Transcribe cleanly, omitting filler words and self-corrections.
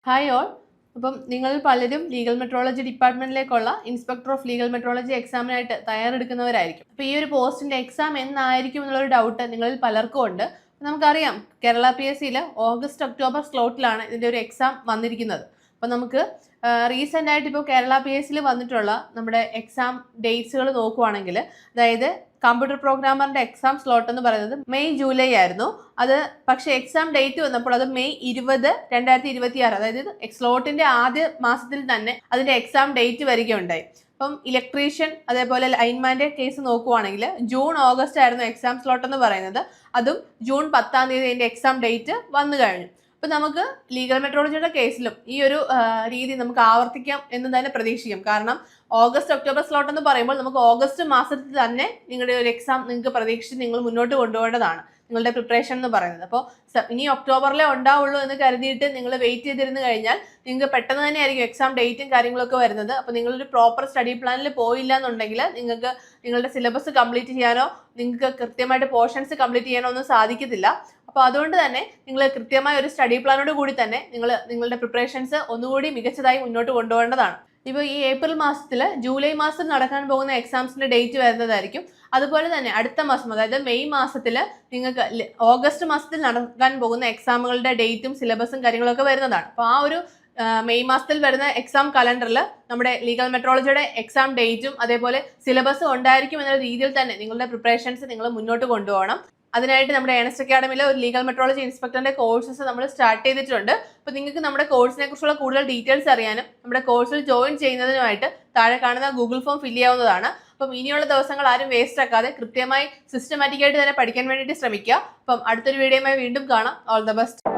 Hi all. അപ്പം നിങ്ങൾ പലരും ലീഗൽ മെട്രോളജി ഡിപ്പാർട്ട്മെന്റിലേക്കുള്ള ഇൻസ്പെക്ടർ ഓഫ് ലീഗൽ മെട്രോളജി എക്സാമിനായിട്ട് തയ്യാറെടുക്കുന്നവരായിരിക്കും. അപ്പോൾ ഈ ഒരു പോസ്റ്റിന്റെ എക്സാം എന്നായിരിക്കും എന്നുള്ളൊരു ഡൗട്ട് നിങ്ങളിൽ പലർക്കും ഉണ്ട്. നമുക്കറിയാം കേരള PSCയിൽ ഓഗസ്റ്റ് ഒക്ടോബർ സ്ലോട്ടിലാണ് ഇതിൻ്റെ ഒരു എക്സാം വന്നിരിക്കുന്നത്. അപ്പോൾ നമുക്ക് റീസെൻ്റ് ആയിട്ട് ഇപ്പോൾ കേരള PSCയിൽ വന്നിട്ടുള്ള നമ്മുടെ എക്സാം ഡേറ്റ്സുകൾ നോക്കുവാണെങ്കിൽ, അതായത് കമ്പ്യൂട്ടർ പ്രോഗ്രാമറിന്റെ എക്സാം സ്ലോട്ട് എന്ന് പറയുന്നത് മെയ് ജൂലൈ ആയിരുന്നു. അത് പക്ഷേ എക്സാം ഡേറ്റ് വന്നപ്പോൾ അത് മെയ് 20, 2026, അതായത് സ്ലോട്ടിന്റെ ആദ്യ മാസത്തിൽ തന്നെ അതിന്റെ എക്സാം ഡേറ്റ് വരികയുണ്ടായി. അപ്പം ഇലക്ട്രീഷ്യൻ അതേപോലെ ലൈൻമാന്റെ കേസ് നോക്കുവാണെങ്കിൽ ജൂൺ ഓഗസ്റ്റ് ആയിരുന്നു എക്സാം സ്ലോട്ട് എന്ന് പറയുന്നത്. അതും ജൂൺ 10-ാം തീയതി അതിന്റെ എക്സാം ഡേറ്റ് വന്നു കഴിഞ്ഞു. അപ്പൊ നമുക്ക് ലീഗൽ മെട്രോളജിയുടെ കേസിലും ഈ ഒരു രീതി നമുക്ക് ആവർത്തിക്കാം എന്ന് തന്നെ പ്രതീക്ഷിക്കാം. കാരണം ഓഗസ്റ്റ് ഒക്ടോബർ സ്ലോട്ട് എന്ന് പറയുമ്പോൾ നമുക്ക് ഓഗസ്റ്റ് മാസത്തിൽ തന്നെ നിങ്ങളുടെ ഒരു എക്സാം നിങ്ങൾക്ക് പ്രതീക്ഷിച്ച് നിങ്ങൾ മുന്നോട്ട് കൊണ്ടുപോകേണ്ടതാണ്, നിങ്ങളുടെ പ്രിപ്പറേഷൻ എന്ന് പറയുന്നത്. അപ്പോൾ ഇനി ഒക്ടോബറിലേ ഉണ്ടാവുള്ളൂ എന്ന് കരുതിയിട്ട് നിങ്ങൾ വെയിറ്റ് ചെയ്തിരുന്നു കഴിഞ്ഞാൽ നിങ്ങൾക്ക് പെട്ടെന്ന് തന്നെ ആയിരിക്കും എക്സാം ഡേറ്റും കാര്യങ്ങളൊക്കെ വരുന്നത്. അപ്പോൾ നിങ്ങളൊരു പ്രോപ്പർ സ്റ്റഡി പ്ലാനിൽ പോയില്ല എന്നുണ്ടെങ്കിൽ നിങ്ങൾക്ക് നിങ്ങളുടെ സിലബസ് കംപ്ലീറ്റ് ചെയ്യാനോ നിങ്ങൾക്ക് കൃത്യമായിട്ട് പോർഷൻസ് കംപ്ലീറ്റ് ചെയ്യാനോ ഒന്നും സാധിക്കത്തില്ല. അപ്പോൾ അതുകൊണ്ട് തന്നെ നിങ്ങൾ കൃത്യമായ ഒരു സ്റ്റഡി പ്ലാനോട് കൂടി തന്നെ നിങ്ങളുടെ പ്രിപ്പറേഷൻസ് ഒന്നുകൂടി മികച്ചതായി മുന്നോട്ട് കൊണ്ടുപോകേണ്ടതാണ്. ഇപ്പോൾ ഈ ഏപ്രിൽ മാസത്തിൽ ജൂലൈ മാസം നടക്കാൻ പോകുന്ന എക്സാംസിന്റെ ഡേറ്റ് വരുന്നതായിരിക്കും. അതുപോലെ തന്നെ അടുത്ത മാസം, അതായത് മെയ് മാസത്തിൽ നിങ്ങൾക്ക് ഓഗസ്റ്റ് മാസത്തിൽ നടക്കാൻ പോകുന്ന എക്സാമുകളുടെ ഡേറ്റും സിലബസും കാര്യങ്ങളൊക്കെ വരുന്നതാണ്. അപ്പോൾ ആ ഒരു മെയ് മാസത്തിൽ വരുന്ന എക്സാം കലണ്ടറിൽ നമ്മുടെ ലീഗൽ മെട്രോളജിയുടെ എക്സാം ഡേറ്റും അതേപോലെ സിലബസും ഉണ്ടായിരിക്കും എന്നുള്ള രീതിയിൽ തന്നെ നിങ്ങളുടെ പ്രിപ്പറേഷൻസ് നിങ്ങൾ മുന്നോട്ട് കൊണ്ടുപോകണം. അതിനായിട്ട് നമ്മുടെ ഏണസ്റ്റ് അക്കാഡമിയിലെ ഒരു ലീഗൽ മെട്രോളജി ഇൻസ്പെക്ടറിന്റെ കോഴ്സസ് നമ്മൾ സ്റ്റാർട്ട് ചെയ്തിട്ടുണ്ട്. അപ്പോൾ നിങ്ങൾക്ക് നമ്മുടെ കോഴ്സിനെ കുറിച്ചുള്ള കൂടുതൽ ഡീറ്റെയിൽസ് അറിയാനും നമ്മുടെ കോഴ്സിൽ ജോയിൻ ചെയ്യുന്നതിനുമായിട്ട് താഴെ കാണുന്ന ഗൂഗിൾ ഫോം ഫില്ല് ചെയ്യാവുന്നതാണ്. അപ്പം ഇനിയുള്ള ദിവസങ്ങൾ ആരും വേസ്റ്റ് ആക്കാതെ കൃത്യമായി സിസ്റ്റമാറ്റിക്കായിട്ട് തന്നെ പഠിക്കാൻ വേണ്ടിയിട്ട് ശ്രമിക്കുക. അപ്പം അടുത്തൊരു വീഡിയോയുമായി വീണ്ടും കാണാം. All the best.